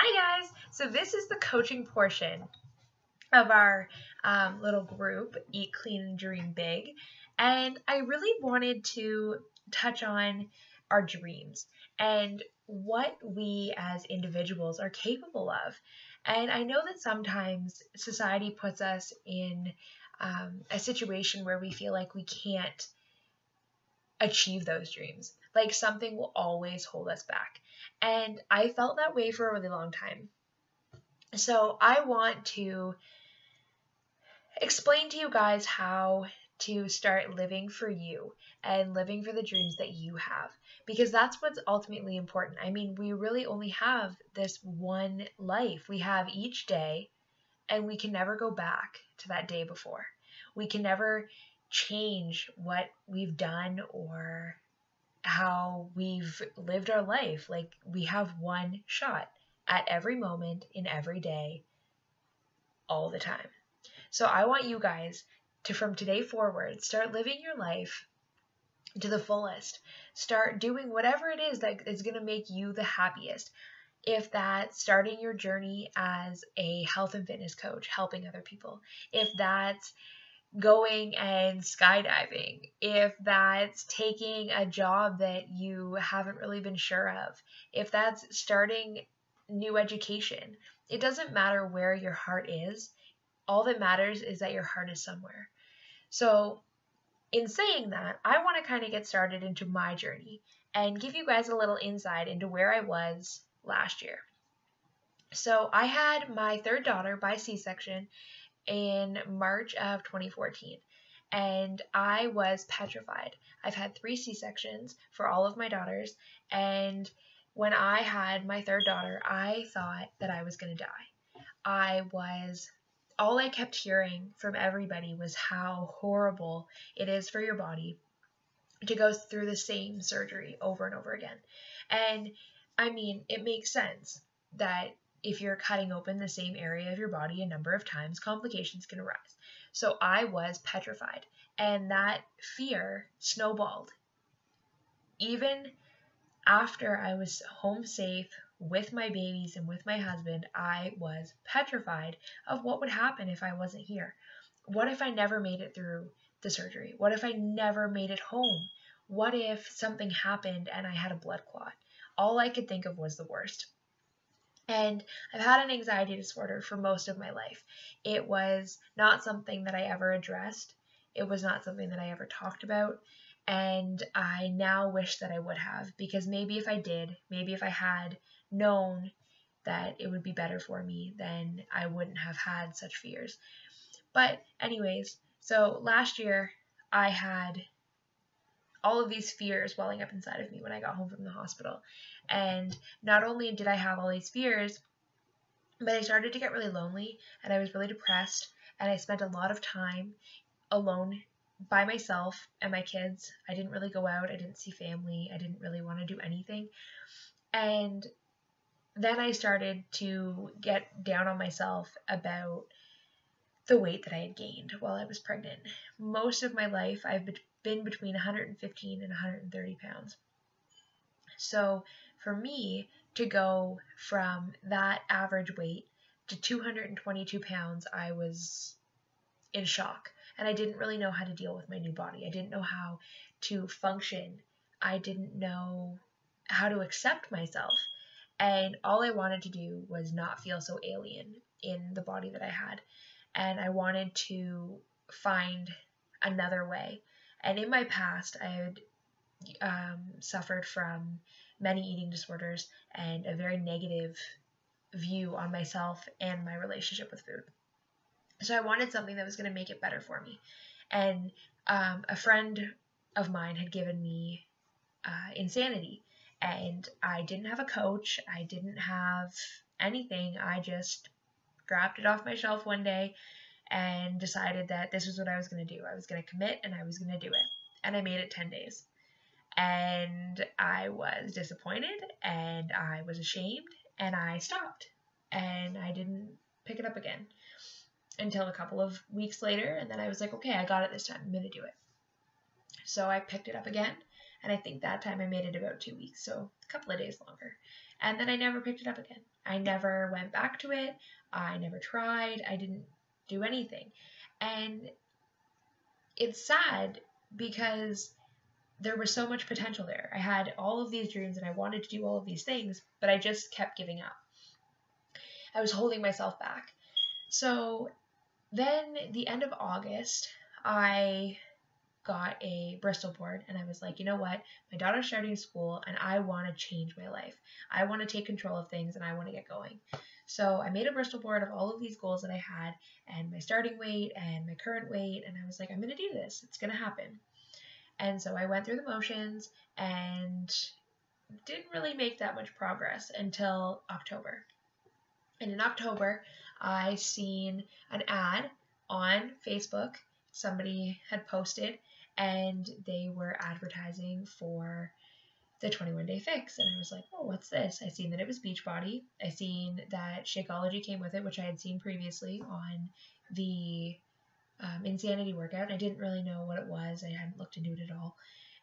Hi guys! So this is the coaching portion of our little group, Eat Clean and Dream Big. And I really wanted to touch on our dreams and what we as individuals are capable of. And I know that sometimes society puts us in a situation where we feel like we can't achieve those dreams. Like something will always hold us back. And I felt that way for a really long time. So I want to explain to you guys how to start living for you and living for the dreams that you have, because that's what's ultimately important. I mean, we really only have this one life. We have each day, and we can never go back to that day before. We can never change what we've done or how we've lived our life. Like, we have one shot at every moment in every day, all the time. So I want you guys to, from today forward, start living your life to the fullest. Start doing whatever it is that is going to make you the happiest. If that's starting your journey as a health and fitness coach, helping other people. If that's going and skydiving. If that's taking a job that you haven't really been sure of. If that's starting new education. It doesn't matter where your heart is. All that matters is that your heart is somewhere. So in saying that, I want to kind of get started into my journey and give you guys a little insight into where I was last year. So I had my third daughter by C-section in March of 2014, and I was petrified. I've had 3 C-sections for all of my daughters, and when I had my third daughter, I thought that I was going to die. All I kept hearing from everybody was how horrible it is for your body to go through the same surgery over and over again. And I mean, it makes sense that if you're cutting open the same area of your body a number of times, complications can arise. So I was petrified, and that fear snowballed. Even after I was home safe with my babies and with my husband, I was petrified of what would happen if I wasn't here. What if I never made it through the surgery? What if I never made it home? What if something happened and I had a blood clot? All I could think of was the worst. And I've had an anxiety disorder for most of my life. It was not something that I ever addressed. It was not something that I ever talked about. And I now wish that I would have, because maybe if I did, maybe if I had known that it would be better for me, then I wouldn't have had such fears. But anyways, so last year I had all of these fears welling up inside of me when I got home from the hospital. And not only did I have all these fears, but I started to get really lonely, and I was really depressed, and I spent a lot of time alone by myself and my kids. I didn't really go out. I didn't see family. I didn't really want to do anything. And then I started to get down on myself about the weight that I had gained while I was pregnant. Most of my life, I've been between 115 and 130 pounds. So for me to go from that average weight to 222 pounds, I was in shock. And I didn't really know how to deal with my new body. I didn't know how to function. I didn't know how to accept myself. And all I wanted to do was not feel so alien in the body that I had. And I wanted to find another way. And in my past, I had suffered from many eating disorders and a very negative view on myself and my relationship with food. So I wanted something that was going to make it better for me. And a friend of mine had given me Insanity. And I didn't have a coach. I didn't have anything. I just grabbed it off my shelf one day and decided that this was what I was going to do. I was going to commit, and I was going to do it. And I made it 10 days. And I was disappointed, and I was ashamed, and I stopped. And I didn't pick it up again until a couple of weeks later, and then I was like, okay, I got it this time. I'm going to do it. So I picked it up again, and I think that time I made it about 2 weeks, so a couple of days longer. And then I never picked it up again. I never went back to it. I never tried. I didn't do anything. And it's sad because there was so much potential there. I had all of these dreams and I wanted to do all of these things, but I just kept giving up. I was holding myself back. So then the end of August, I got a Bristol board and I was like, you know what? My daughter's starting school and I want to change my life. I want to take control of things and I want to get going. So I made a Bristol board of all of these goals that I had and my starting weight and my current weight. And I was like, I'm going to do this. It's going to happen. And so I went through the motions and didn't really make that much progress until October. And in October, I seen an ad on Facebook. Somebody had posted and they were advertising for the 21 Day Fix. And I was like, oh, what's this? I seen that it was Beachbody. I seen that Shakeology came with it, which I had seen previously on the Insanity workout. I didn't really know what it was. I hadn't looked into it at all.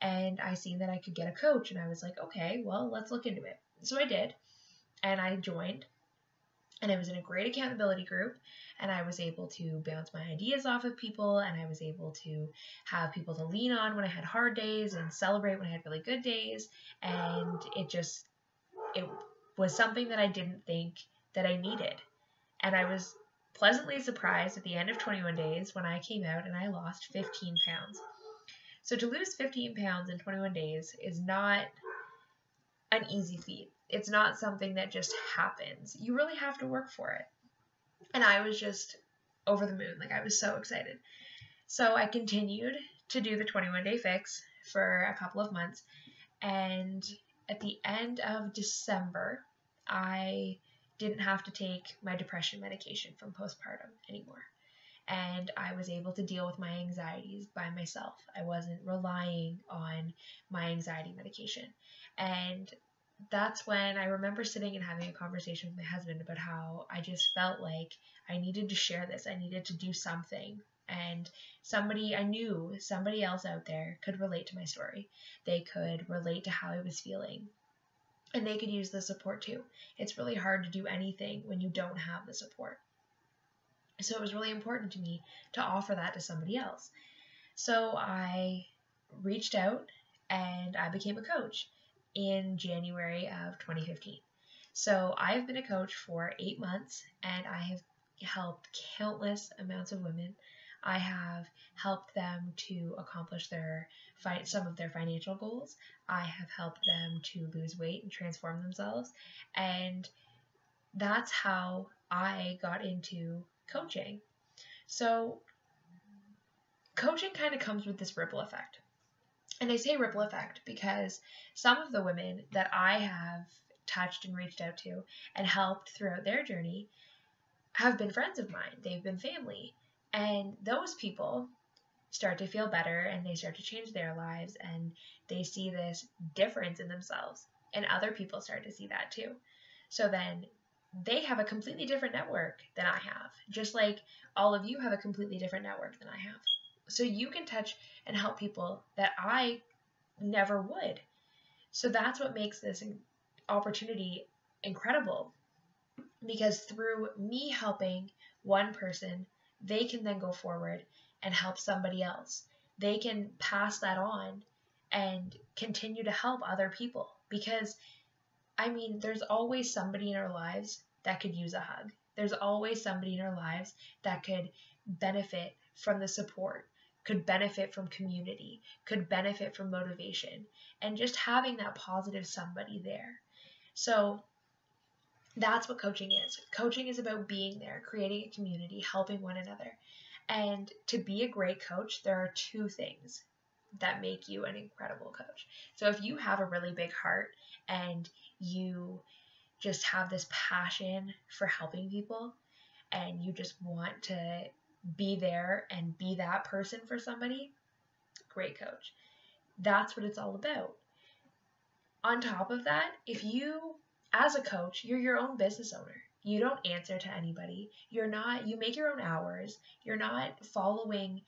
And I seen that I could get a coach and I was like, okay, well, let's look into it. So I did. And I joined. And I was in a great accountability group and I was able to bounce my ideas off of people and I was able to have people to lean on when I had hard days and celebrate when I had really good days. And it was something that I didn't think that I needed. And I was pleasantly surprised at the end of 21 days when I came out and I lost 15 pounds. So to lose 15 pounds in 21 days is not an easy feat. It's not something that just happens. You really have to work for it. And I was just over the moon. Like I was so excited. So I continued to do the 21 Day Fix for a couple of months. And at the end of December, I didn't have to take my depression medication from postpartum anymore. And I was able to deal with my anxieties by myself. I wasn't relying on my anxiety medication. And that's when I remember sitting and having a conversation with my husband about how I just felt like I needed to share this. I needed to do something. And I knew somebody else out there could relate to my story. They could relate to how I was feeling. And they could use the support too. It's really hard to do anything when you don't have the support. So it was really important to me to offer that to somebody else. So I reached out and I became a coach in January of 2015. So I've been a coach for 8 months and I have helped countless amounts of women. I have helped them to accomplish some of their financial goals. I have helped them to lose weight and transform themselves. And that's how I got into coaching. So coaching kind of comes with this ripple effect. And I say ripple effect because some of the women that I have touched and reached out to and helped throughout their journey have been friends of mine. They've been family. And those people start to feel better and they start to change their lives and they see this difference in themselves. And other people start to see that too. So then they have a completely different network than I have, just like all of you have a completely different network than I have. So you can touch and help people that I never would. So that's what makes this opportunity incredible, because through me helping one person, they can then go forward and help somebody else. They can pass that on and continue to help other people, because there's always somebody in our lives that could use a hug. There's always somebody in our lives that could benefit from the support, could benefit from community, could benefit from motivation, and just having that positive somebody there. So that's what coaching is. Coaching is about being there, creating a community, helping one another. And to be a great coach, there are two things that make you an incredible coach. So if you have a really big heart and you just have this passion for helping people and you just want to be there and be that person for somebody, great coach. That's what it's all about. On top of that, if you, as a coach, you're your own business owner. You don't answer to anybody. You make your own hours. You're not following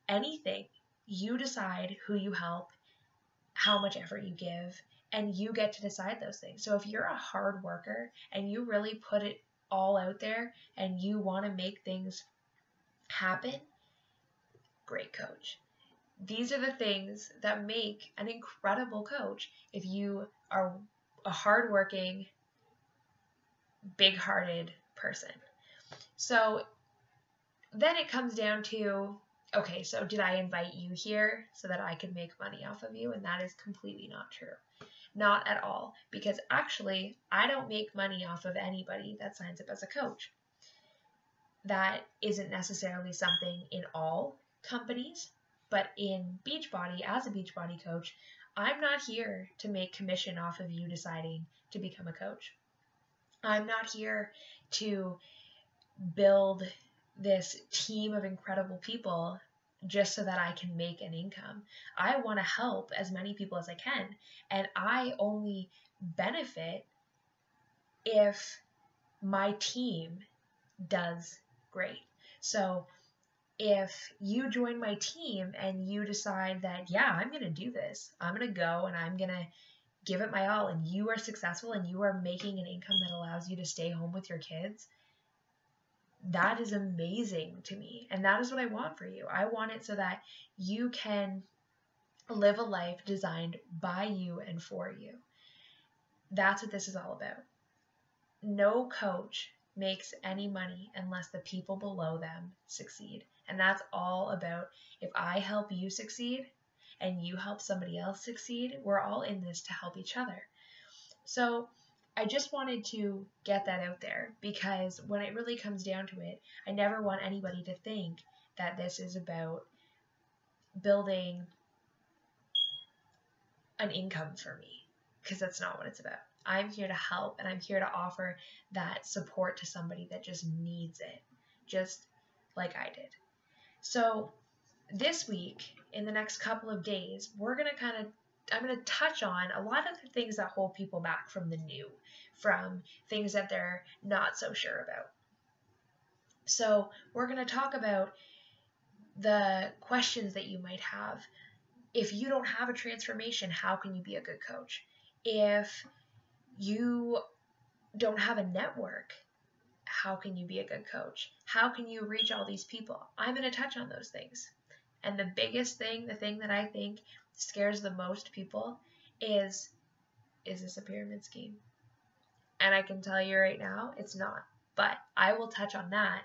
anything. You decide who you help, how much effort you give, and you get to decide those things. So if you're a hard worker and you really put it all out there and you want to make things happen, great coach. These are the things that make an incredible coach. If you are a hardworking, big-hearted person. So then it comes down to, okay, so did I invite you here so that I could make money off of you? And that is completely not true. Not at all. Because actually, I don't make money off of anybody that signs up as a coach. That isn't necessarily something in all companies, but in Beachbody, as a Beachbody coach, I'm not here to make commission off of you deciding to become a coach. I'm not here to build this team of incredible people just so that I can make an income. I want to help as many people as I can, and I only benefit if my team does great. So if you join my team and you decide that, yeah, I'm going to do this, I'm going to go and I'm going to give it my all, and you are successful and you are making an income that allows you to stay home with your kids, that is amazing to me. And that is what I want for you. I want it so that you can live a life designed by you and for you. That's what this is all about. No coach makes any money unless the people below them succeed. And that's all about, if I help you succeed and you help somebody else succeed, we're all in this to help each other. So I just wanted to get that out there, because when it really comes down to it, I never want anybody to think that this is about building an income for me, because that's not what it's about. I'm here to help, and I'm here to offer that support to somebody that just needs it, just like I did. So this week, in the next couple of days, I'm going to touch on a lot of the things that hold people back from the new, from things that they're not so sure about. So we're going to talk about the questions that you might have. If you don't have a transformation, how can you be a good coach? If you don't have a network, how can you be a good coach? How can you reach all these people? I'm going to touch on those things. And the biggest thing, the thing that I think scares the most people is this a pyramid scheme? And I can tell you right now, it's not. But I will touch on that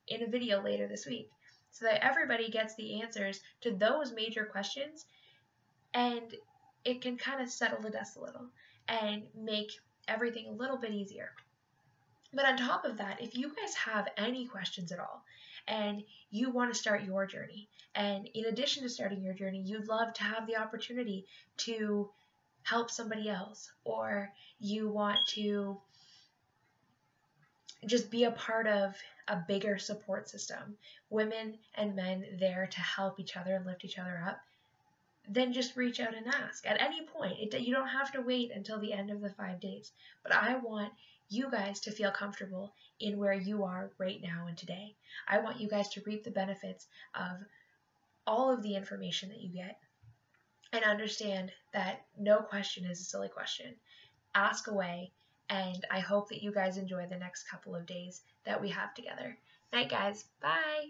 in a video later this week, so that everybody gets the answers to those major questions, and it can kind of settle the dust a little and make everything a little bit easier. But on top of that, if you guys have any questions at all, and you want to start your journey, and in addition to starting your journey, you'd love to have the opportunity to help somebody else, or you want to just be a part of a bigger support system, women and men there to help each other and lift each other up, then just reach out and ask at any point. You don't have to wait until the end of the 5 days. But I want you guys to feel comfortable in where you are right now and today. I want you guys to reap the benefits of all of the information that you get, and understand that no question is a silly question. Ask away, and I hope that you guys enjoy the next couple of days that we have together. Night, guys. Bye.